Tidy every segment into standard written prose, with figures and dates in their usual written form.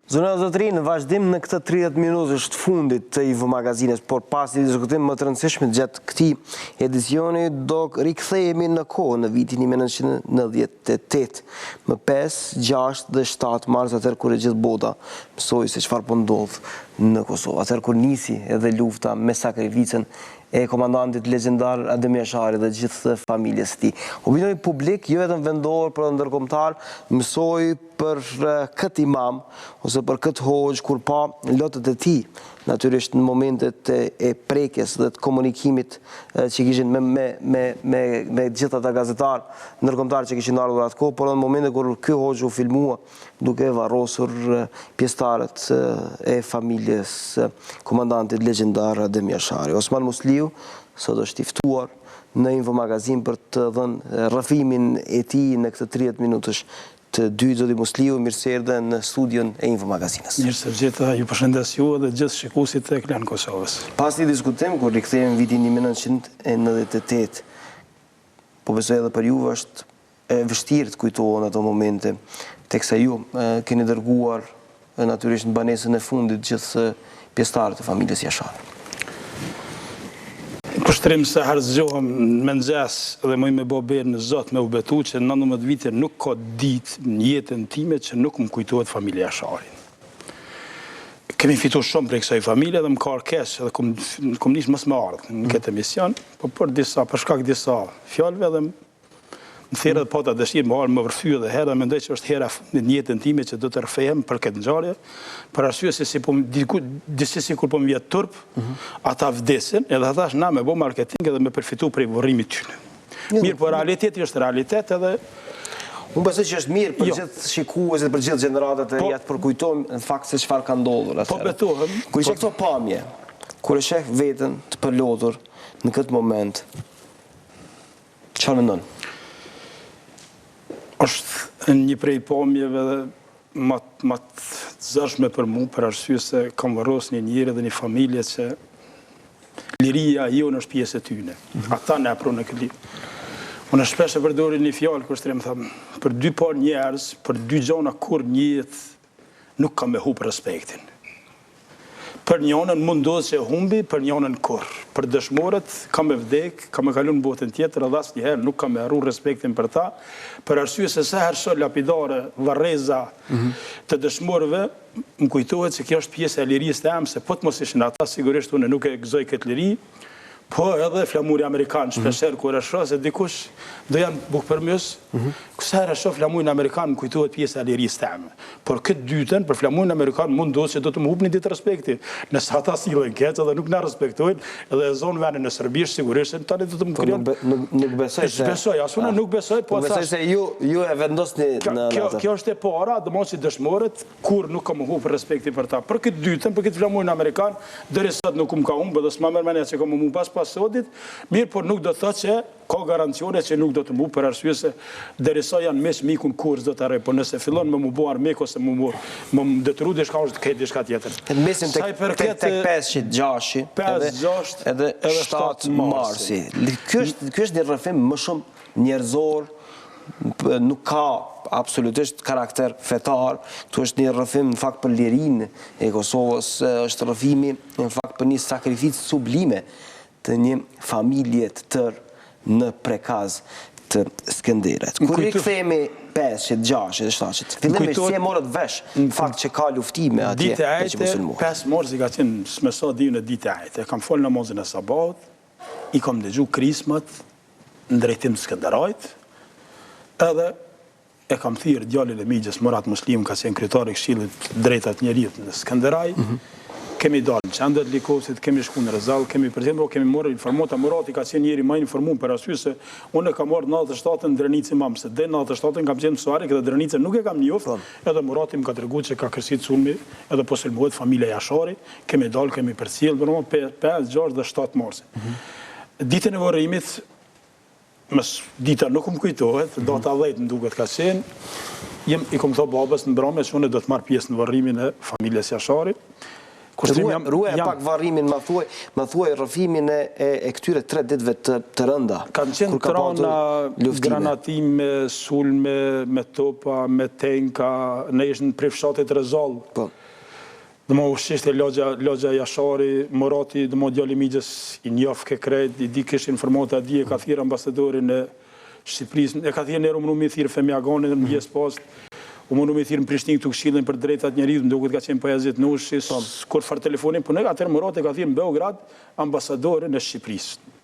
Zona Zotrin, në vazhdim në këtë 30 minutësh të fundit të Info Magazines, por pas një diskutim më të rëndësishme gjatë këtij edicioni, do rikthehemi në kohë në vitin 1998, më 5, 6 dhe 7 mars, atëherë kur e gjithë bota mësoi se çfarë po ndodh në Kosovë, atëherë kur nisi edhe lufta me sakrificën e komandantit legjendar Adem Jashari dhe gjithë familjes së tij. Opinioni publik, jo vetëm vendor, por ndërkombëtar, mësoi për këtë imam ose për këtë hoxh kur pa lotët e tij, natyrisht në momentet e prekjes dhe të komunikimit që kishin me gjithë ata gazetarë ndërkombëtar që kishin ardhur atë kohë, por në momentet kur ky hoxh u filmua duke varrosur pjesëtarët e familjes komandantit legjendar Adem Jashari. Osman Musliu sot është i ftuar në Info Magazin për të dhënë rrëfimin e tij në këtë 30 minutësh të dy. Zoti Musliu, mirë se erdhe në studion e Info Magazinës. Mirë se gjitha, ju përshëndes ju dhe gjithë shikuesit e Klan Kosovës. Pas një diskutim, kur rikthehemi vitin 1998, po besoj edhe për juve është e vështirë të kujtohen ato momente, teksa ju keni dërguar natyrisht në banesën e fundit gjithë pjesëtarët e familjes Jashari. Pushtrim se harxhohem me nxes dhe më me bë berë në Zot me u betu që 19 vite nuk ka ditë në jetën time që nuk më kujtohet familja Jashari. Kemi fitu shumë për kësaj familje dhe më ka keq dhe kum nish mos më ardh në këtë emision, po për shkak disa fjalëve dhe më thirrë dhe pata dëshirë më vërfyë dhe herë dhe mendoj që është hera në jetën time që do të rrëfehem për këtë ngjarje, për arsye se si kur po më vjet turp, ata vdesin, edhe ata na me bë marketing edhe me përfitu prej burrimit tyne. Mirë, por realiteti është realitet edhe Unë besoj që është mirë për gjithë shikuesit, për gjithë gjeneratat e reja të përkujtojmë në fakt se çfarë ka ndodhur atëherë. Po betohem. Kur i sheh këto pamje, kur e sheh veten të përlotur në këtë moment, çfarë mendon? Është një prej pamjeve më të zëshme për mu, për arsye se kam varros një njeri dhe një familje që liria jonë është pjesë e tyne. Ata ne apron në këtë lidhje. Unë shpesh e përdori një fjalë kur shtrim them, për dy par njerëz, për dy gjona kur një jetë nuk ka me hup respektin. Për njënën mundohet që e humbi, për njënën kur. Për dëshmorët ka me vdek, ka me kalu në botën tjetër, edhe asë njëherë nuk ka me arru respektin për ta, për arsye se sa herë shoh lapidare, varreza të dëshmorëve, më kujtohet se kjo është pjesë e lirisë të em, se po të mos ishin ata, sigurisht unë nuk e gëzoj këtë liri, po edhe flamuri Amerikan, shpesher kur e shoh se dikush do janë bukpërmys, sa herë shoh flamurin Amerikan, më kujtohet pjesa e lirisë teme. Por këtë dytën, për flamurin Amerikan, mundohet që do të më hupni ditë respekti. Nëse ata sillen keq edhe nuk na respektojnë, edhe e zonë vendin në Serbi, sigurisht tani do të më krijon. Nuk besoj se. Besoj, as unë nuk besoj, po besoj se ju e vendosni në atë. Kjo është e para, domosht si dëshmorët, kur nuk ka më hup respekti për ta. Për këtë dytën, për këtë flamurin Amerikan, deri sot nuk më ka humbë, dhe s'ma merr mendja se kam më pas sodit, mirë, por nuk do të thotë që ka garancione që nuk do të mu për arsye se derisa janë mes mikun kur s'do të arrej, por nëse fillon me mu bo armek ose më detru diçka është këtë diçka tjetër. Mesim tek 5, 6 edhe 7 marsi. Ky është një rrëfim më shumë njerëzor, nuk ka absolutisht karakter fetar, këtu është një rrëfim në fakt për lirinë e Kosovës, është rrëfimi në fakt për një sakrificë sublime të një familje të tërë në prekaz të Skënderit. Kur i kthehemi 5, 6, 7, fillimisht si e morët vesh në fakt që ka luftime atje ditë e ajte, 5 marsi ka qenë smesa diun e ditë e ajte. Kam fol namazin e sabat, i kam dëgju krismat në drejtim të Skënderajt, edhe e kam thirrë djalin e migjes Murat Muslim, ka qenë kryetari i Këshillit Drejtat Njerëzit në Skënderaj. Kemi dalë në qendër Likosit, kemi shku në Rezall, kemi morë informata. Murati ka qenë njeri më informuar për arsye se unë kam marrë 97-ën Drenicë imam, se dhe 97-ën kam qenë mësuari, këtë Drenicën nuk e kam njoft, edhe Murati më ka treguar që ka kërcit sulmi, edhe po sulmohet familja Jashari, kemi dalë, kemi përcjell, për 5, 6 dhe 7 marsi. Ditën e varrimit, dita nuk më kujtohet, data 10 më duket ka qenë, i kom thënë babës në mbrëmje që unë do të marr pjesë në varrimin e familjes Jashari. Ruaj pak varrimin, më thuaj rrëfimin e këtyre 3 ditëve të rënda. Kanë qenë trona, granatime, sulme, me topa, me tenka, ne ishën prej fshatit Rezall. Dhe më ushqishte Logja Jashari, Morati, dhe më djali Migjes i njof ke krejt, i di kishë informata, di e ka thirë ambasadorin e Shqipërisë, e ka thirë nërë më mi thirë Femiagoni dhe më gjesë post, u më mi thirë në Prishtinë këtu këshillin për drejtat njerit, më duket ka qenë pajazit nushis, kur farë telefonin, për në atër Morati ka thirë në Beograd ambasadorin e Shqipërisë.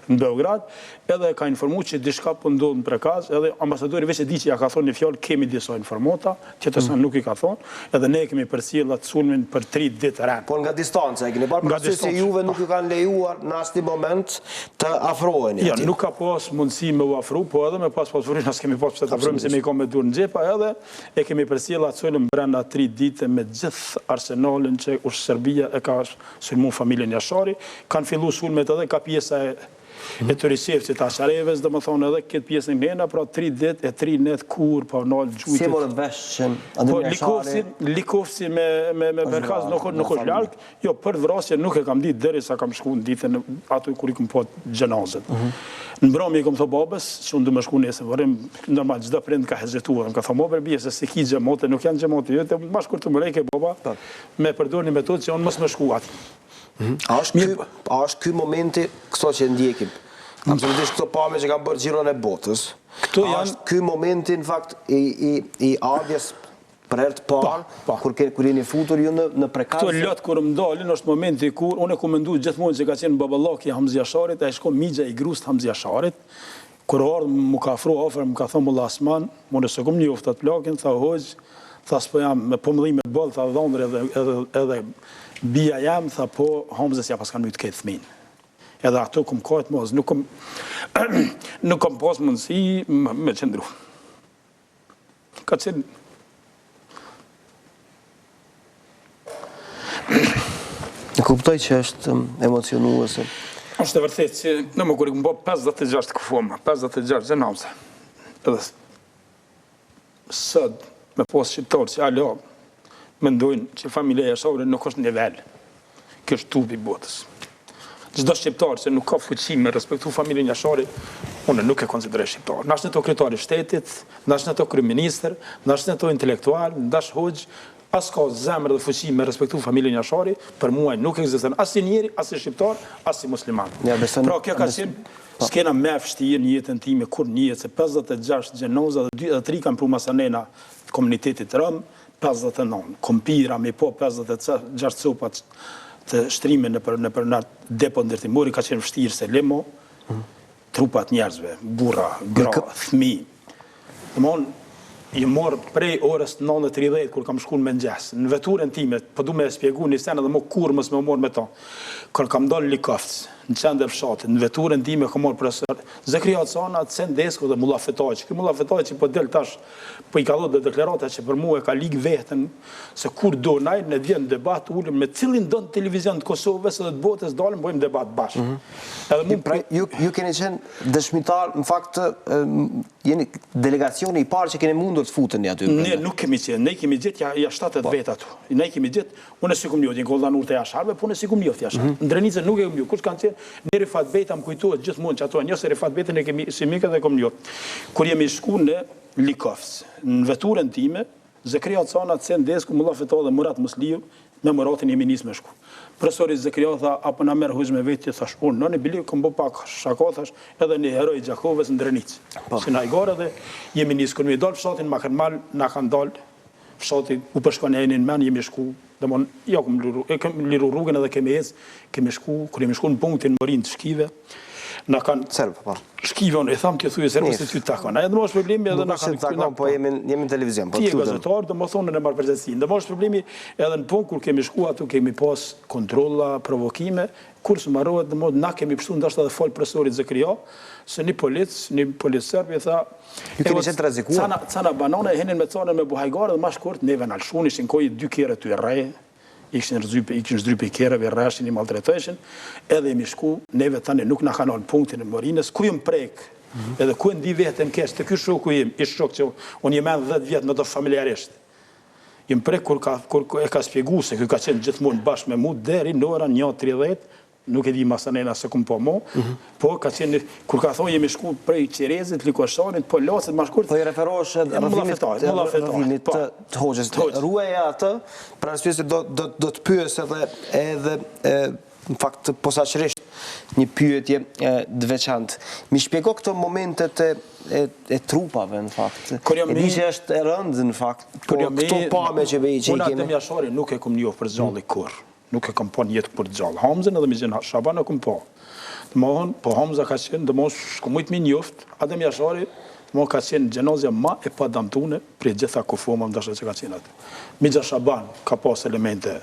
Në Beograd, edhe ka informu që dishka për ndodhë në prekaz, edhe ambasadori veç e di që ja ka thonë një fjallë, kemi disa informata, që të sanë nuk i ka thonë, edhe ne kemi përcjell atë sulmin për 3 ditë rënë. Por nga distanca, e keni parë përse se juve nuk ju kanë lejuar në asnjë moment të afroheni. Ja, nuk ka pas mundësi me u afru, po edhe me pas pasurën, as kemi pas pëse të afrojmë se me i ka me dur në gjepa, edhe e kemi përcjell atë sulmin brenda 3 dite me gjithë arsenalin që Serbia e ka sulmu familjen Jashari, kanë fillu sulmet edhe ka pjesa e të risefësit të Ashareves, dhe më thonë edhe këtë pjesën nëna, pra 3 dit e 3 net kur, pa nalë gjujtit. Si morët vesh që Adem Jashari... Likovësi me Berkaz nuk është larkë, jo, për vrasje nuk e kam ditë deri sa kam shku në ditën ato kur i kom po gjenazet. Në mbrëmje i kom thë babës, që unë du me shku nesë, vërim, normal, gjitha prind ka hezetuar, më ka thë mober bje, se si ki gjemote, nuk janë gjemote, jo, ma shkur të më rejke baba, me përdor një metodë që unë mos me shku ati. A është ky momenti këto që ndjekim? Absolutisht këto pame që kanë bërë gjiron e botës. A është ky momenti, në fakt, i ardhjes për herë të parë, kur jeni futur ju në prekaz? Këto lotë kur më dalin, është momenti kur, unë e ku mendu gjithmonë që ka qenë baballaki Hamzi Jasharit, a e shko migja i grust Hamzi Jasharit, kur ardhë mu ka afru afer, mu ka thonë Mulla Asman, mu nëse kom një uftat plakin, tha hoqë, tha s'po jam me pëmëdhim e bëllë, tha dhondre edhe bia jam, tha po, Hamzës ja pas kanë mujtë këtë thmin. Edhe ato kom kajtë mos, nuk kom pas mundësi me qëndru. Ka qenë... Në kuptoj që është emocionuese. është e vërtet që në më kur i këmë 56 këfoma, 56 gjenamse. Edhe sëd me posë shqiptarë që alo, mendojnë që familja Jasharit nuk është nivel. Kjo është tubi botës. Çdo shqiptar që nuk ka fuqi me respektu familjen Jasharit, unë nuk e konsideroj shqiptar. Nash në to kryetari i shtetit, nash në to kryeministër, nash në to intelektual, ndash hoxh, as ka zemër dhe fuqi me respektu familjen Jasharit, për mua nuk ekziston as si njeri, as si shqiptar, as si musliman. Pra kjo ka qenë s'kena me vështirë një jetën time kur një jetë se 56 gjenoza dhe 3 kanë pru masanena të komunitetit rëm, 59, kompira me po 56 copat të shtrime në për depo ndërtimori ka qenë vështirë se lemo, trupat njerëzve, burra, gra, thmi. I morë prej orës 9:30 kur kam shku në mëngjes, në veturën time, po du me spjegu një sen edhe mo kur mës me morë me ta. Kër kam dalë Likovës, në qendë e fshatit, në veturën time kam morë profesor Zekria Cana, Cen Desko dhe Mulla Fetaqi. Kë Mulla Fetaqi po del tash, po i ka dhënë dhe deklarata që për mu e ka ligë vetën, se kur do najtë në vjen debat ullim me cilin do në televizion të Kosovës edhe të botës dalëm, bojmë debat bashkë. Ju keni qenë dëshmitar, në fakt, jeni delegacioni i parë që keni mundur të futën një aty? Ne nuk kemi qenë, ne kemi gjithë ja 7 vetë ato. Ne kemi gjithë, unë e si kum njohë, një kolla nur të Jasharve, po unë e si kum njohë të Jasharve. Në Drenicën nuk e kum njohë, kush kanë qenë, ne Rifat Beta më kujtohet gjithmonë që ato, njëse Rifat Beta ne kemi si mike dhe kum njohë. Kur jemi shku në Likovës, në veturën time, Zekria Cana, Cen Desko, Mulla Fetaqi dhe Murat Musliu, me Muratin jemi nis me shku. Profesori Zekria tha, apo na merr hujë me vetë, thash, unë nëni bili, kom bo pak shako, thash, edhe një heroj Gjakovës në Drenicë. Si na i gore dhe jemi nis, kër mi dalë fshatin, ma kanë malë, na kanë dalë, fshati u përshkon e enin men, jemi shku, dhe mon, jo, kem liru rrugën edhe kemi ecë, kemi shku, kër jemi shku në punktin Morin të Shkive, na kanë Shkive, unë e thamë t'ju thujë servës të ty takon. Edhe më është problemi edhe na kanë... Po jemi në televizion. Ti e gazetar, dhe më thonë në marë përgjithësi. Dhe më është problemi edhe në punë, kur kemi shku atu, kemi pas kontrolla, provokime, kur së marohet, dhe më na kemi pështu ndashtë edhe folë profesorit Zekria, se një polic serbi e tha... Ju keni qenë të rezikuar? Cana banane e henin me canën me buhajgare dhe ma shkurt, neve në alshun, ishin koji 2 kere të rej, ikin zdrype i kereve, rreshin, i maltretojshin, edhe jemi shku, neve tani nuk na kanë punktin e Morinës, ku jëm prek, edhe ku e ndi vetën kesh, të ky shoku jem, ish shok që unë jem 10 vjetë me të familjarisht. jem prek kur e ka spjegu se ka qenë gjithmonë bashkë me mu deri në orën 1:30, nuk e di masanena se kum po mo, po ka qenë, kur ka thonë jemi shku prej Qerezit, Likoshanit, po Lasit, ma shkurt. Po i referohesh rrëfimit të Hoxhës. Ruaja atë, për arsye se do të pyes edhe në fakt posaçërisht një pyetje të veçantë. Mi shpjego këto momentet e trupave në fakt. E di që është e rëndë në fakt, po këto pame që i kemi. Unë atë Mjashari nuk e kum njoh për zalli kur. Nuk e kam po një jetë për gjallë. Hamzën edhe Mizin Shaban e kum po. Po Hamza ka qenë, shku mujtë mi njoft, Adem Jashari, ka qenë gjenozja ma e pa damtune për gjitha kufoma më dashë që ka qenë atë. Mizin Shaban ka pas elemente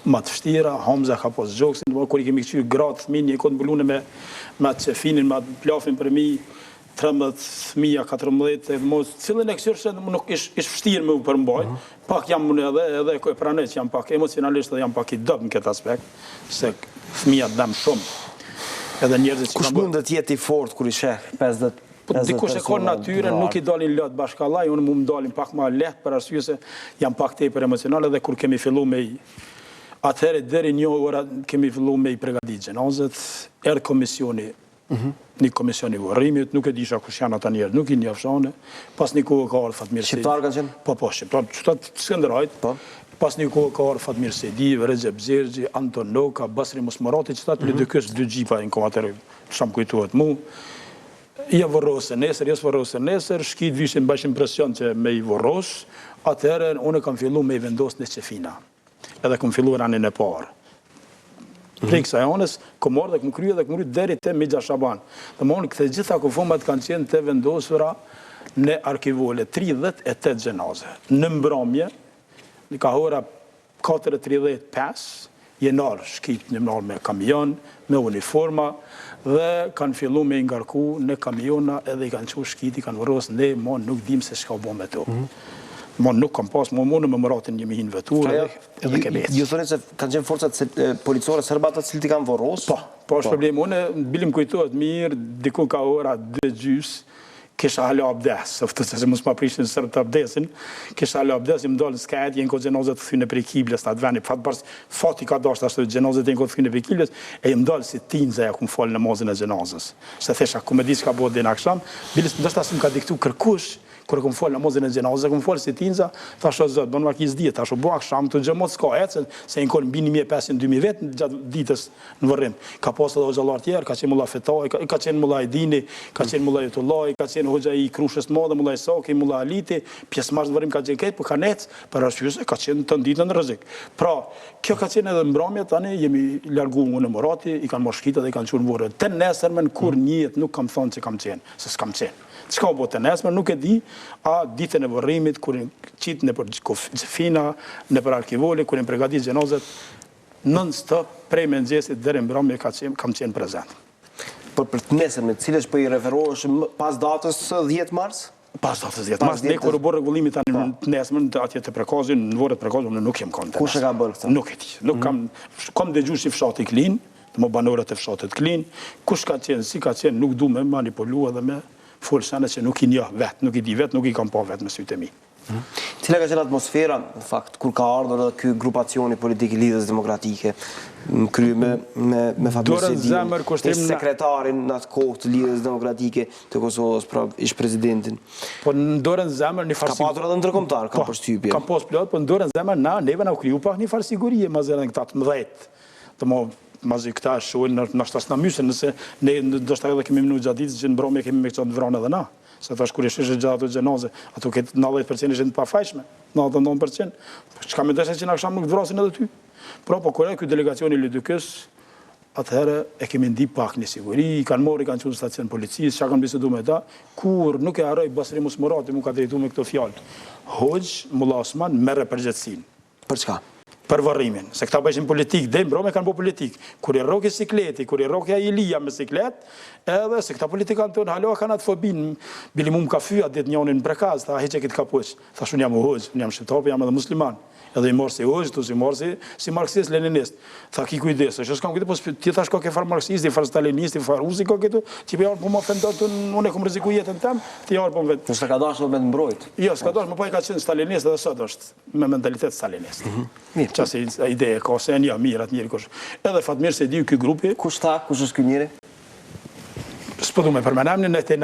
ma të fështira, Hamza ka pas gjoksin, kur i kemi këqyrë gratë fëmini, e konë mbëllune me atë qefinin, me atë plafin për mi, 13.000, 14, cilën e kësyrë nuk ish fështirë me u përmbaj, pak jam edhe e pranoj që jam pak emocionalisht dhe jam pak i dëpë në këtë aspekt, se fëmija dëmë shumë. Edhe njerëzit që kush mund të jetë i fort kur i sheh 50 dikush e ka natyrën, nuk i dalin lehtë bashkallaj, unë mu më dalin pak ma lehtë për arsye se jam pak tepër emocional edhe kur kemi fillu me i atëherë deri një ora kemi fillu me i pregadit gjenazet, erë komisioni, një komisioni vorrimit, nuk e disha kush janë ata njerë, nuk i një afshane, pas një kohë ka arë Fatmir Sedi. Shqiptar kanë qenë? Po, shqiptar, qëtat Skënderajt, pas një kohë ka arë Fatmir Sedi, Recep Zergji, Anton Noka, Basri Musmarati, qëtat një dëkës dy gjipa në komateri, sham kujtuat mu. Ja vorrose nesër, jesë vorrose nesër, shkit vishin bash impresion që me i vorros, atëherë unë kam fillu me i vendos në qefina, edhe kam fillu ranin e parë. Prej kësa janës, kom marrë dhe kom krye dhe kom krye deri te Mizin Shaban. Dhe më unë këte gjitha kufomat kanë qenë të vendosura në arkivole, 38 gjenaze. Në mbramje, në ka hora 4:35, jenar shkip një mërë me kamion, me uniforma, dhe kanë fillu me ngarku në kamiona edhe i kanë qu shkiti, kanë vëros, ne ma nuk dim se shka bo me to. Ma nuk kam pas, ma më në më mëratin një mihin vetur edhe kebec. Ju thonit se kanë qenë forcat policore sërbat të cilët i kanë vorros? Po është problem. Unë bilim kujtohet mirë, diku ka ora 2:30, kisha hala abdes, sëftë se mos ma prishin sërë të abdesin, kisha hala abdes, im dalë në skajt, jenë ko gjenozet të thyne prej kibles, në atë veni, fati ka dasht ashtë gjenozet jenë ko të thyne prej kibles, e im dalë si tinza ja ku më falë namazin e gjenozës. Se thesha, ku me di që ka bod dhe në aksham, bilis ndështë asë më ka diktu kërkush, kur e kom falë namazin e gjenazës, e kom falë si tinza, thasho zëtë, bënë markiz djetë, thasho bo aksham të gjemot s'ka ecën, se në konë bini 1.500-2.000 vetë gjatë ditës në vërrim. Ka pasë edhe hoxalar tjerë, ka qenë mulla Fetaj, ka qenë mulla Edini, ka qenë mulla Jutullaj, ka qenë hoxha i Krushës të madhe, mulla Isaki, mulla Aliti, pjesë marrë të vërrim ka qenë ketë, për ka necë, për arsyuse ka qenë të nditën në rëzik. Pra, kjo ka qenë edhe mbramje, tani jemi largu në Morati, i kanë marrë shkita dhe i kanë qurë në vorë. Të nesërmen, kur njët nuk kam thonë që kam qenë, se s'kam qenë. Qka o bote nesme, nuk e di, a ditën e vërrimit, kur qitë në për gjefina, në për arkivoli, kur në pregatit gjenozet, non-stop, prej me nëgjesit, dhere mbrëmje kam qenë prezent. Për të nesërme, cilës për i referohesh pas datës 10 mars? Pas datës 10 mars, ne kur u bërë regullimit të nesme, atje të prekazin, në vorët prekazin, unë nuk jem konë të nesme. Kush e ka bërë këta? Nuk e ti. Nuk kam dëgju si fshati klin, më banorët e fshatit klin, kush ka qenë, si ka qenë, nuk du me manipulua dhe me folë sene që nuk i një vetë, nuk i di vetë, nuk i kam pa vetë me sytë e mi. Cila ka qenë atmosfera, në fakt, kur ka ardhur edhe ky grupacioni politik i Lidhjes Demokratike, në krye me Fatmir Sedi, sekretarin në atë kohë të Lidhjes Demokratike të Kosovës, pra ish presidentin. Po në dorën zemër një farë... Ka patur edhe ndërkombëtar, ka përshtypje. Kam pas plot, po në dorën zemër neve na u kriju pak një farë sigurie, ma zërën këta të mëdhejt. Mazi këta shojnë në ashtas në mysën, nëse ne do shta edhe kemi minu gjatë ditës që në bromje kemi me këtë vranë edhe na. Se ta shkur e sheshe gjatë ato gjenaze, ato këtë 90% ishën të pafajshme, 99%. Qka me deshe që në aksham nuk të vrasin edhe ty. Pra, po kore, këtë delegacioni Lidykës, atëherë e kemi ndi pak një siguri, i kanë mori, i kanë qënë stacion policisë, që kanë bisedu me ta, kur nuk e arrej Basri Musmarati, mu ka drejtu me këto fjallë. Hoxh, Mulla Osman, merre përgjegjësinë. Për çka? Për varrimin, se këta bëjshin politik, dhe mbrome kanë bo politik. Kur i roke sikleti, kur i roke Ilija me siklet, edhe se këta politikanë tonë halo kanë atë fobin, bilimum ka fyja, ditë njonin në prekaz, ta heqe këtë kapush. Thash, unë jam u hoxh, unë jam shqiptar, jam edhe musliman. edhe i morsi ojtë, si morsi, si marxist, leninist. Tha ki kujdes, është s'kam kujdes, po ti thash ka ke far marxisti, far stalinisti, far rusi ka këtu, që për jarë po më ofendot, unë e kom rreziku jetën tem, ti jarë po më vetë. Nështë ka dashur me të mbrojt? Jo, s'ka dashur, më po i ka qenë stalinist edhe sot është me mentalitet stalinist. Qase ideje ka, se janë mirë atë njëri kush. Edhe fatmirë se di ky grupi. Kush është ky njëri? S'po du me përmenem në vetë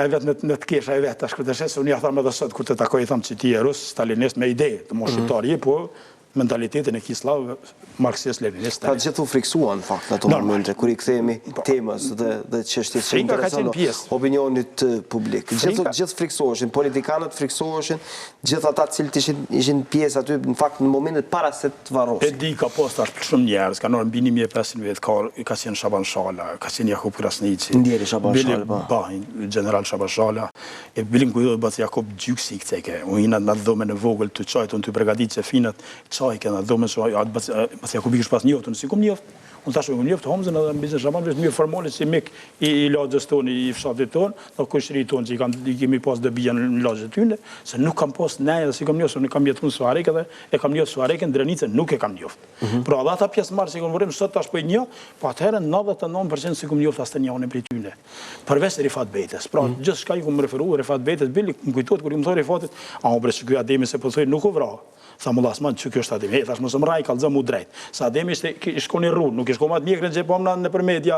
në të kesha e vetë, ashtë këtë se unë ja thamë edhe sot, kur të takoj i thamë që ti e rus, stalinist me ideje, të mos shqiptarje, po mentalitetin e Kislav, marxist, leninist. Pra gjithu friksuan, në fakt, në ato momente, kur i kthehemi temës dhe çështjes që intereson opinionit publik. Gjithë friksoheshin, politikanët friksoheshin, gjithë ata cilët ishin pjesë aty, në fakt, në momentet para se të varrosin. E di ka posta shumë njerëz, ka nërë mbi 1500 vetë, ka qenë Shaban Shala, ka qenë Jakub Krasniqi. Ndjeri Shaban Shala, pa, general Shaban Shala, e bilin kujdo dhe bëtë Jakub Gjyksi këteke, u hinat në dhome në vogël të qajtë, unë të pregadit që finat qaj këna dhome, bëtë Jakubi kështë pas njoftë, nësi kum njoftë, unë tashë kum njoftë Homzën edhe në biznes Shaban, vështë mjë formalit si mik i lagjës tonë, i fshatit tonë, në kushëri tonë që i kemi pas dëbija në lagjët tyne, se nuk kam pas neje dhe si kam njoftë, unë kam jetu në Suareke dhe e kam njoftë Suareke, në Drenicë nuk e kam njoftë. Pra dhe ata pjesë marë si kom vërim, sot tash për një, po atëherë 99% si kom njoftë asë të njëone për tyne. Përves Rifat Bejtes. Pra gjithë shka i kom referu, Rifat Bejtes, bili më kujtot, kur i më thoi Rifatit, a më bre që kjo Ademi se po thoi nuk u vra. Tha mu lasman që kjo është Ademi, e thash mësë mraj, kalëzë mu drejt. Sa Ademi ishko një rrun, nuk ishko matë mjekrin që e pomna në për media,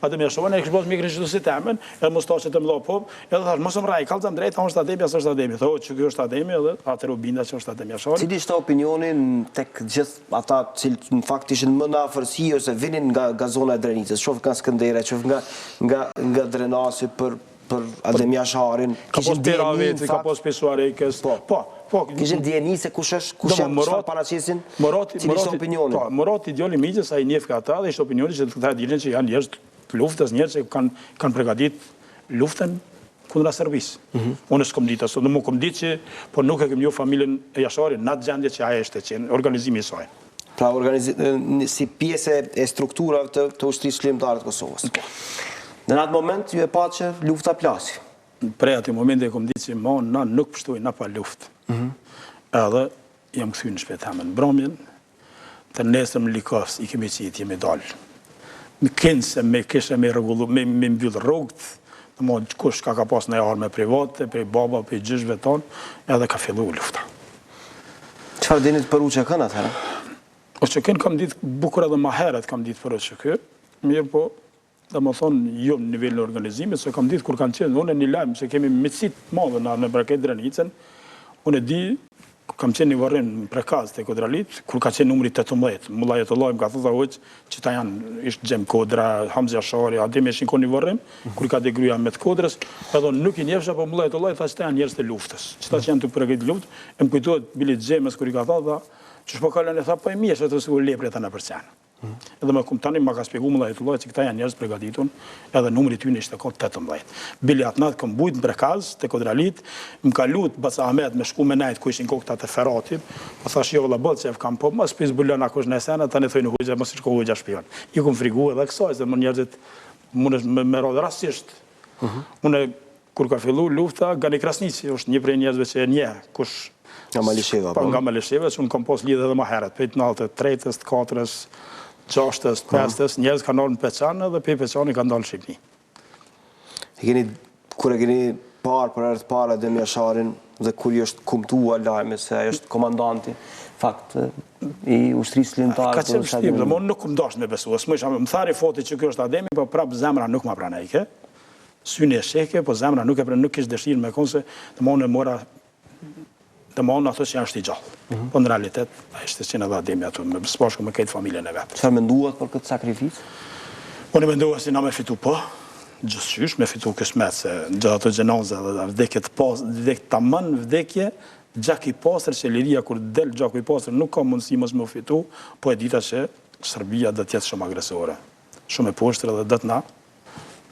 Ademi ashtovan, e kështë pas mjekrin që të si temen, edhe më sta që të mëdo pop, edhe thash mësë mraj, kalëzë mu drejt, tha është Ademi, asë është Ademi. Tha o që kjo është Ademi, edhe atër u binda që është Ademi ashtovan. Cili ishte opinionin tek gjithë ata cilë në fakt ishin më në afërsi ose vinin nga zona e Drenicës, shof nga Skëndere, shof nga Drenasi për Ademi Asharin. Ka pos Piraveci, ka pos Pesuarekës. Kishin djeni se kush janë paraqisin, cili ishte opinioni. Morati djoli miqës, a i njef ka ata dhe ishte opinioni që këta dilin që janë njerëz të luftës, njerëz që kanë pregadit luftën kundra Serbisë. Unë s'kom ditë asë, në mu kom ditë që, por nuk e kem njohur familjen e Jasharit në atë gjendje që aje ishte qenë, organizimi i saj. Pra si pjesë e strukturave të ushtrisë shërbimtare të Kosovës. Në atë moment ju e pa që lufta plasi. Prej ati momente e kom ditë që na nuk pështoj na pa luftë. Edhe jam këthy në shpetemen në Bromjen, të nesër më Likovës i kemi qitë, jemi dalë. Në kënë se me kështë me regullu, me mbyllë rogët, në mod kush ka pas në arme private, prej baba, prej gjyshve tonë, edhe ka fillu lufta. Qëfar dinit për u që kënë atëherë? O që kënë kam ditë, bukur edhe ma heret kam ditë për u që kënë, mirë po, dhe më thonë, jo në nivel në organizimit, se kam ditë kur kanë qenë, unë e një lajmë, se kemi mitësit madhe në braket Drenicën, unë e di, kam qenë një varrim në prekaz të Kodralit, kur ka qenë numri 18, mulla Jetullaj më ka thëta hoqë, që ta janë, ishtë Gjem Kodra, Hamzi Ashari, Ademi e shinkon një varrim, kur ka degruja me të Kodrës, edhe nuk i njefësha, po mulla Jetullaj tha që ta janë njerës të luftës, që ta që janë të përgajt luft, e më kujtojt bilit Gjemës, kur i ka thëta, që shpo kalën e tha, po e mjesh, e të sigur lepre të në përcenë. Edhe me tani ma ka spjegu mulla Jetullaj që këta janë njerëz pregaditun, edhe numri tyne ishte ka 18. Bili atë natë këm bujt në prekaz të Kodralit, më ka lutë Baca Ahmet me shku me najtë ku ishin kokta të Feratit, po thash jo vëlla bëtë që e kam po, mas pis bullon akush në esena, tani thoi në hujgja, mas i shko hujgja shpion. Ju këm frigu edhe kësaj, se më njerëzit më rodë rasisht. Unë kur ka fillu lufta, Gani Krasniqi është një prej njerëzve që e nje, kush nga Malisheva, nga Malisheva, që unë kom pos lidhe edhe ma heret, pejt naltë, 3-ës, 4-ës, 6-ës, 5-ës, njerëz kanë dalë në Peçanë dhe pe Peçani kanë dalë në Shqipni. Kur e keni parë për herë të parë Ademi Asharin dhe kur i është kumtua lajme se ai është komandanti, fakt, i ushtrisë shërbimtare. Ka qenë vështirë, dhe unë nuk më dash me besu. Më thari foti që kjo është Ademi, po prapë zemra nuk ma pranajke. Syni e sheke, po zemra nuk kishte dëshirë me konë se dhe unë e mora dhe ma unë ato që janë është i gjallë. Po në realitet, a ishte qenë edhe Ademi ato, me bashku me këtë familjen e vetë. Qëfar menduat për këtë sakrifis? Unë mendua si na me fitu po, gjithësysh me fitu kësmet, se në gjithë ato gjenaze dhe vdekje të mënë vdekje, gjak i pasër që liria kur del gjak i pasër nuk ka mundësi mos me fitu, po e dita që Serbia dhe tjetë shumë agresore, shumë e poshtër dhe dhe të na.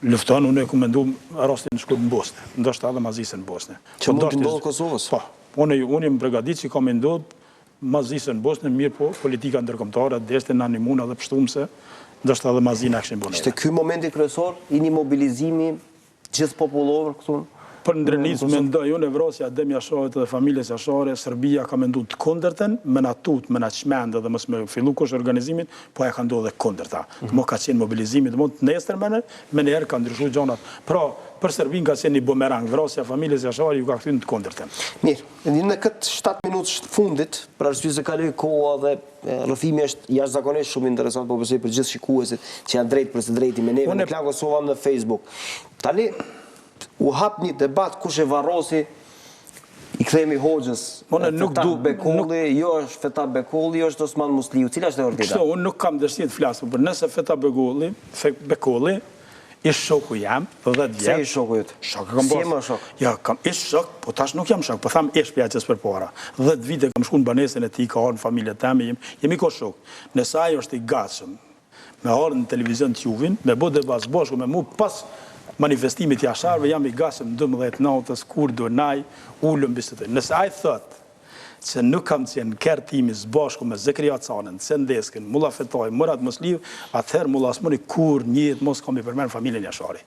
Lufton, unë e ku mendu rastin në shkut në Bosne, ndoshta edhe mazisën në Bosne. Që mund të ndodhë Kosovës? Po. Unë jam pregadit që ka me ndodhë mazisën në Bosnë, mirë po, politika ndërkombëtare, deshte në animuna dhe pështumse, ndështë edhe mazina këshin bëneve. Ishte ky momenti kryesor, i një mobilizimi gjithë popullor, këtu, Për ndërlis mendoj unë vrasja e Adem Jasharit dhe familjes Jashare, Serbia ka menduar të kundërtën, më na tut, më na çmend dhe mos më fillu kush organizimin, po ajo ka ndodhur kundërta. Mo ka qenë mobilizimi, domethënë nesër më herë ka ndryshuar gjonat. Pra, për Serbinë ka qenë një bumerang, vrasja familjes Jashari ju ka kthyer të kundërtën. Mirë, në këtë 7 minutë të fundit, për arsye se kaloi koha dhe rrëfimi është jashtëzakonisht shumë interesant, po besoj për gjithë shikuesit që janë drejt për së drejti me neve në Klan Kosova në Facebook. Tani u hap një debat kush e varrosi i kthehemi Hoxhës. Fetat Bekulli, jo është Fetat Bekulli, jo është Osman Musliu. Cila është e vërteta? Kështu, unë nuk kam dëshirë të flas, por nëse Fetat Bekulli ish shoku jam, për 10 vjet. Se ish shoku jot? Shok, kam Si e më shok? Ja, ish shok, po tash nuk jam shok, po tham ish pjaqës për para. 10 vite kam shku në banesën e tij, ka ardhur në familjen time, jemi ko shok. Nëse ai është i gatshëm me ardhur në televizion të Juvin, me bë debat bashkë me mua pas manifestimit të Jasharëve, jam i gatshëm 12 natës kur do naj ulëm bisedoj. Nëse ai thotë se nuk kam qenë kërë timi zbashku me Zekria Canën, Sendeskën, Mulla Fetaj, Murat Musliu, atëherë Mulla Osmani kur njët mos kam i përmenë familjen Jashari.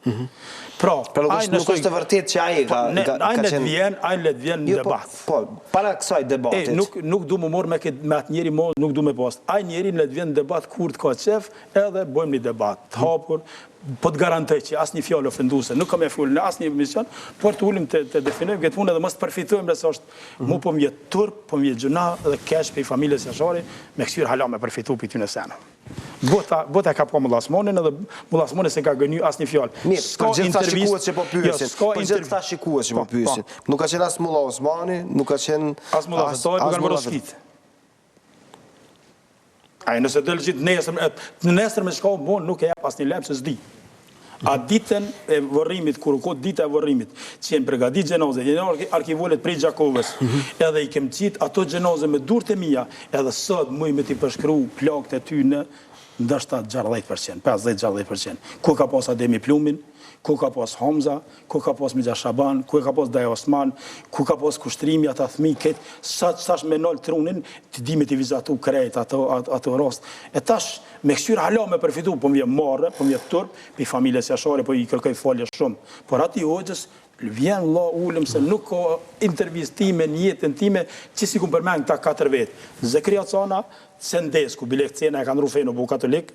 Pra, nuk është të vërtet që ai ka qenë... Ajnë let vjen në debat. Po, para kësaj debatit. Nuk du më morë me atë njeri mo, nuk du me post. Ajnë njeri let vjen në debat kur të ka qef, edhe bojmë një debat të hapur, po të garantoj që asë një fjallë ofenduse, nuk kam e full në asë një emision, por të ullim të definojmë këtë punë edhe mos të përfitojmë rësë është mu po mjetë turp, po mjetë gjuna dhe kesh për i familjes Jashari, me kësyrë hala me përfitu për ty në sena. Bota ka po Mulla Osmanin edhe Mulla Osmani se ka gënyu asë një fjallë. Mirë, për gjithë ta shikues që po pyesin, për gjithë ta shikues që po pyesin. Nuk ka qenë asë Mulla Osmani, nuk ka qenë... Asë Mulla Fetaj, nuk kanë mërë shkit. Ai nëse dëllë gjithë nesër me shka u bon, nuk e jap asë një lepë se s'di. A ditën e vërrimit, kur u kot dita e vërrimit, që jenë pregadit gjenoze, jenë arkivolet prej Gjakovës, edhe i kem qitë ato gjenoze me durët e mija, edhe sot mëj me t'i përshkru plakët e ty në ndërshta 60%, 50-60%. Ku ka pas Ademi Plumin, ku ka pas Hamza, ku ka pas Mija Shaban, ku ka pas Daja Osman, ku ka pas kushtrimi ata thmi këtë, sa tash me nol trunin, të dimi t'i vizatu krejt ato rast. E tash, me kësyra hala me përfitu, po m'je marrë, po m'je turp, për i familjes Jashare, po i kërkoj falje shumë. Por ati Hoxhës, vjen la ullëm se nuk ka intervistime në jetën time, që si ku përmeng ta 4 vetë. Zekria Cana, Sendesku, Bilek Cena e kanë rufejnë bu katolik,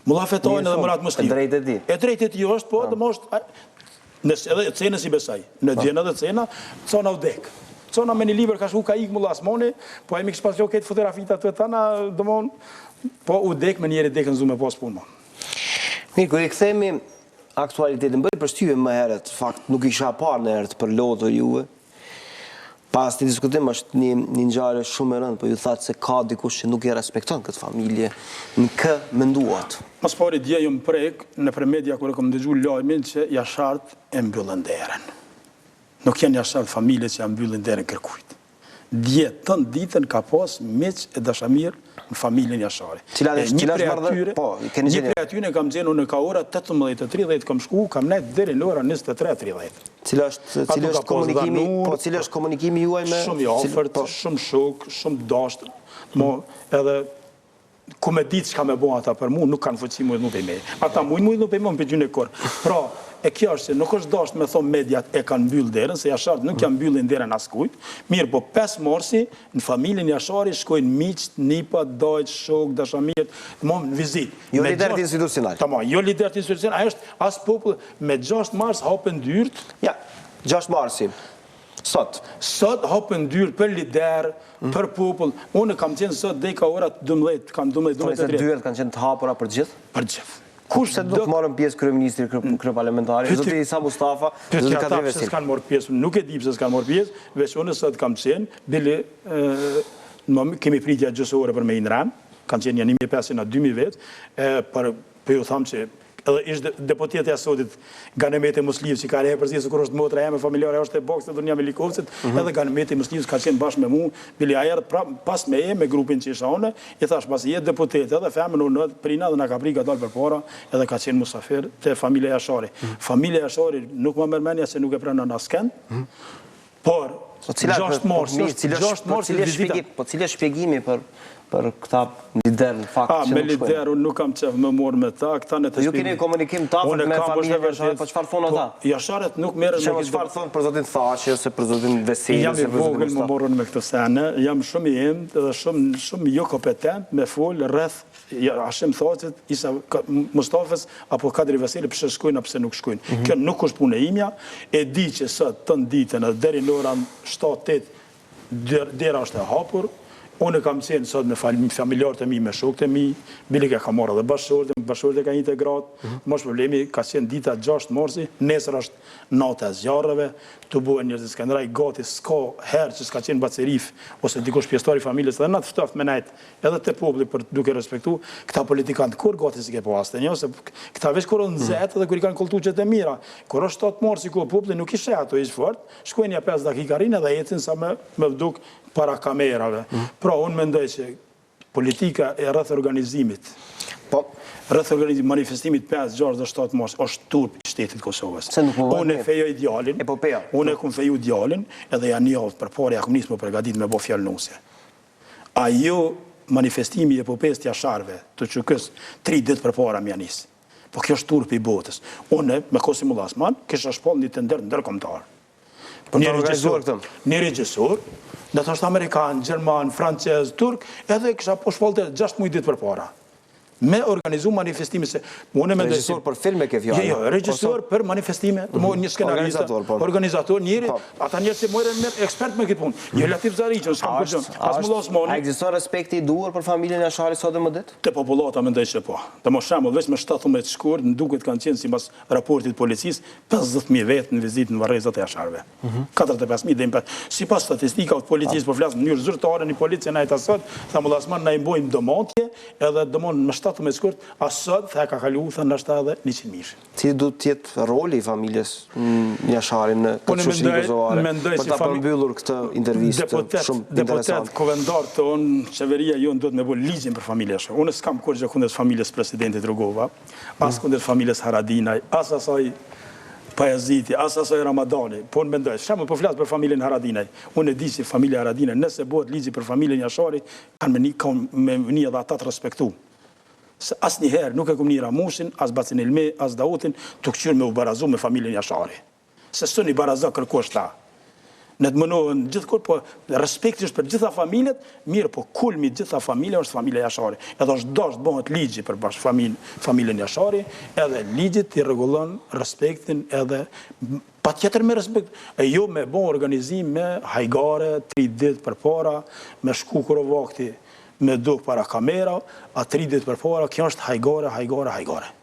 Mulla Fetajnë edhe Murat Musliu. E drejt e ti. E drejt e ti është, po, dhe më është, edhe Cena si besaj. Në djenë edhe Cena, Cana u dek. Cana me një liber ka shku ka ikë Mulla Osmani, po e mi kështë pasjo këtë fotografita të tana, dëmon, po u dek me njeri dekën zu me pas punë. Mirë, kër i këthemi aktualitetin, bëri përshtyve më herët, fakt nuk isha parë në herët për lotër juve, pas të diskutim është një ngjarje shumë e rëndë, po ju thatë se ka dikush që nuk i respekton këtë familje, në kë menduat? Mas pari dje ju më prek në për media kërë kom dëgju lajmin që Jashart e mbyllën derën. Nuk janë Jashart familje që e mbyllën derën kërkujt. Dje tënë ditën ka pas miq e dashamir në familjen Jashari. Një prej atyre kam gjenë në ka ora 18:30 kam shku, kam nejtë deri në ora 23:30. Cila është komunikimi juaj me... Shumë i afërt, shumë shok, shumë dasht, edhe ku me ditë që ka me bo ata për mu, nuk kanë fuqi mujtë nuk e me. Ata mujtë nuk e me më për gjynë e korë. Pra, e kjo është që nuk është dasht me thonë mediat e kanë mbyllë derën, se Jashart nuk janë mbyllën derën askujt. Mirë, po 5 marsi, në familjen Jashari shkojnë miqt, nipa, dajt, shok, dashamirët, në vizit. Jo lidert institucional. Tama, jo lidert institucional, ajo është as popull, me 6 mars hapën dyrt. Ja, 6 marsi. Sot hapën dyrt për lider, për popull. Unë kam qenë sot dhe ka orat 12, kam 12. Dyert kanë qenë të hapura për gjithë? Për gjithë. Kush se do të marrën pjesë kryeministri, kryeparlamentari, zoti Isa Mustafa, zoti Kadri Vesil? Se s'kanë marrë pjesë, nuk e di pse s'kanë marrë pjesë, veç unë sot kam qenë, bile kemi pritja gjësore për me inram, kanë qenë janë 1.500 a 2.000 vetë, për ju thamë që edhe ishtë deputeti Asotit Ganemeti Musliu, që ka rehe përzi, se kur është motra e me familjare, është e bokës të Dunja Milikovcit, edhe Ganemeti Musliu ka qenë bashkë me mu, bili ajerët pas me me grupin që isha one, i thash pas i jetë deputeti, edhe femën unë prina dhe nga ka pri ka dalë për para, edhe ka qenë musafir të familje Jashari. Familje Jashari nuk më mërmenja se nuk e prena në asken, por 6 marsi, po cilë shpjegimi për për këta lider në fakt që me nuk shkojnë? lider, unë nuk kam qef më morë me ta, këta në të Ju keni komunikim të afërt me familjen Jasharit, po çfarë thonë ata? Jasharit nuk merren me këtë. Çfarë thonë për zotin Thaçi ose për zotin Veselë? Jam i vogël më morën me këtë sene, jam shumë i imët dhe shumë jo kompetent me fol rreth Hashim Thaçit, Isa Mustafës apo Kadri Veselë pse shkojnë apo pse nuk shkojnë. Kjo nuk është punë imja, e di që sot të ditën deri në orën 7-8 dera është e hapur. Unë kam qenë sot me familjarët e mi, me shokët e mi, bile ka marrë dhe bashkëshorët e ka një të gratë, mos problemi, ka qenë dita 6 marsi, nesër është nata e zjarreve, të buhen njerëzit Skënderaj gati, s'ka herë që s'ka qenë bacerif, ose dikush pjesëtari familjes, dhe na të ftoftë me nejt, edhe të populli për duke respektu, këta politikantë kur gati si ke po aste një, ose këta veç kur në zetë dhe kur i kanë kultu që të mira, kur është 7 marsi ku populli nuk ishe ato ishë fort, shkojnë ja 5 dakikarinë dhe jetin sa me vduk para kamerave. Pra, unë mendoj që politika e rreth organizimit, rreth manifestimit 5, 6 dhe 7 mars, është turp i shtetit Kosovës. Unë e fejoj djalin, unë e kum feju djalin, edhe janë një avë për pare ja komunismë për përgatit me bo fjallë nuse. Ajo manifestimi e popes të Jasharve, të qëkës 3 ditë për para më janis. Po kjo është turp i botës. Unë, me Kosim Ullasman, kështë shpall një të ndërkomtar. Një regjisor, dhe të është Amerikan, Gjerman, Francez, Turk, edhe kësha po shpallte 6 mujtë ditë për para. Me organizu manifestime se... Regjisor për filme ke fjallë? Jo, regjisor për manifestime, një skenarista, organizator, njëri, ata njërë që mojre me ekspert me këtë punë. Një Latif Zariqën, s'kam kërgjën, Asmulla Osmani. A ekziston respekti i duhur për familjen Jasharit sot dhe më ditë? Të populata mendoj që po. Të më shemull, veç me 17 shkur, në duket kanë qenë si mas raportit policis, 50.000 vetë në vizit në varezat e Jasharve. 45.000 dhe impet. Si pas statistika të policis, po flasë në njërë zyrtare, një policia na e tasot, Asmulla Osmani na i mbojnë dëmontje, edhe dëmon me me skurt, asot, the ka kalu, thë nështë edhe 100 mirë. Si du tjetë roli i familjes Jasharit në këtë shoqëri kozovare, për ta përmbyllur këtë intervistë shumë interesant? Deputet kovendar të unë, qeveria jonë duhet me bo ligjin për familje Jasharit. Unë s'kam kurgjë kundër familjes presidentit Rugova, as kundër familjes Haradinaj, as asaj Pajaziti, as asaj Ramadani, po në mendoj, shemë po flasë për familjen Haradinaj. Unë e di që familja Haradinaj, nëse bëhet ligji për familjen Jasharit, kanë me një edhe ata të respektu. Se asë njëherë nuk e këmë një Ramushin, as Bacin Elme, as Dautin, të këqyrë me u barazu me familjen Jasharit. Se së një baraza kërkosh ta. Në të mënohën gjithë kur, po respekti është për gjitha familjet, mirë, po kulmi gjitha familje është familja Jasharit. Edhe është dashtë bëhet ligji për familjen Jasharit, edhe ligjit i regullon respektin edhe pa tjetër me respekt, e jo me bon organizim me hajgare, 3 ditë për para, me shku kërë vakti, me duk para kamera, a 3 ditë për para, kjo është hajgare.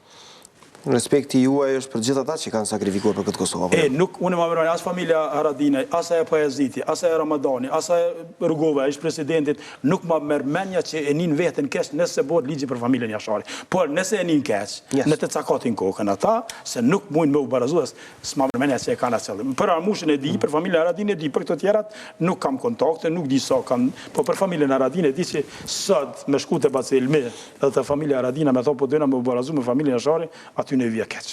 Respekti juaj është për gjithë ata që kanë sakrifikuar për këtë Kosovë. Nuk, unë më mëroni, as familja Haradinaj, as e Pajaziti, as e Ramadani, as e Rugova, ish presidentit, nuk më mërmenja që e nin vetën keq nëse bëhet ligji për familjen Jasharit. Por nëse e nin keq, në të cakatin kokën ata, se nuk mujnë me u barazues, s'ma mërmenja që e kanë asëllë. Për Armushin e di, për familja Haradinaj e di, për këto tjerat, nuk kam kontakte, nuk di sa kam, po për familjen Haradinaj e di që sot me shku të Bacelme edhe të familja Haradinaj me thonë po dojna me u barazu me familjen Jasharit, aty në vija keq.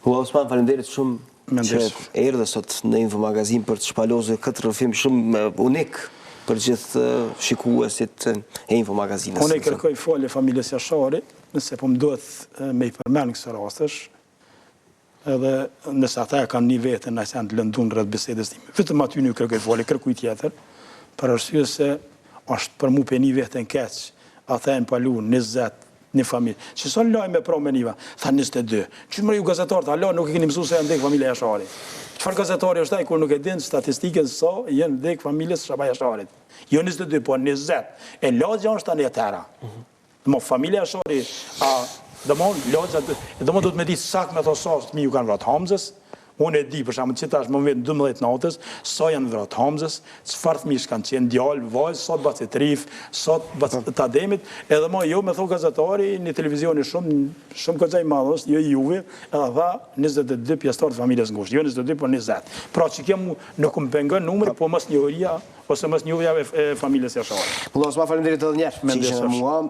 Osman, faleminderit shumë që erdhe sot në Infomagazin për të shpalosur këtë rrëfim shumë unik për gjithë shikuesit e Infomagazinës. Unë e kërkoj falje familjes Jasharit, nëse po më duhet me i përmenë kësë rastësh, edhe nëse ata e kanë një vetën nëse janë të lëndun rrët bisedës time. Vetëm aty një kërkoj falje, kërkuj tjetër, për arsye se është për mu për një vetën keq, ata e në palu 20 një familje. Që son lajme pra me njëva? Tha 22. Që mërë ju gazetarët, alo, nuk e keni mësu se janë ndekë familje Jasharit. Qëfar gazetari është taj, kur nuk e din statistikën sa, janë ndekë familjes Shabaj Jasharit. Jo 22, po 20. E lagja është anë e tëra. Mo familje Jasharit, dëmon, lagja, dëmon do të me di sak me të sasë të mi ju kanë vratë Hamzës, unë e di, për shamë, që tash më vetë 12 natës, sa janë vratë Hamzës, çfarë fëmijë kanë qenë djalë, vajzë, sot Bacit Rif, sot Bacit Tademit, edhe më jo me thonë gazetari, një televizioni shumë këgjaj madhës, jo i juve, edhe dha 22 pjesëtarë të familjes ngushtë, jo 22, po 20. Pra që kemu nuk më pengën numri, po mos njohëria, ose mos njohëria e familjes Jasharit. Osman, faleminderit edhe një herë që ishe me mua.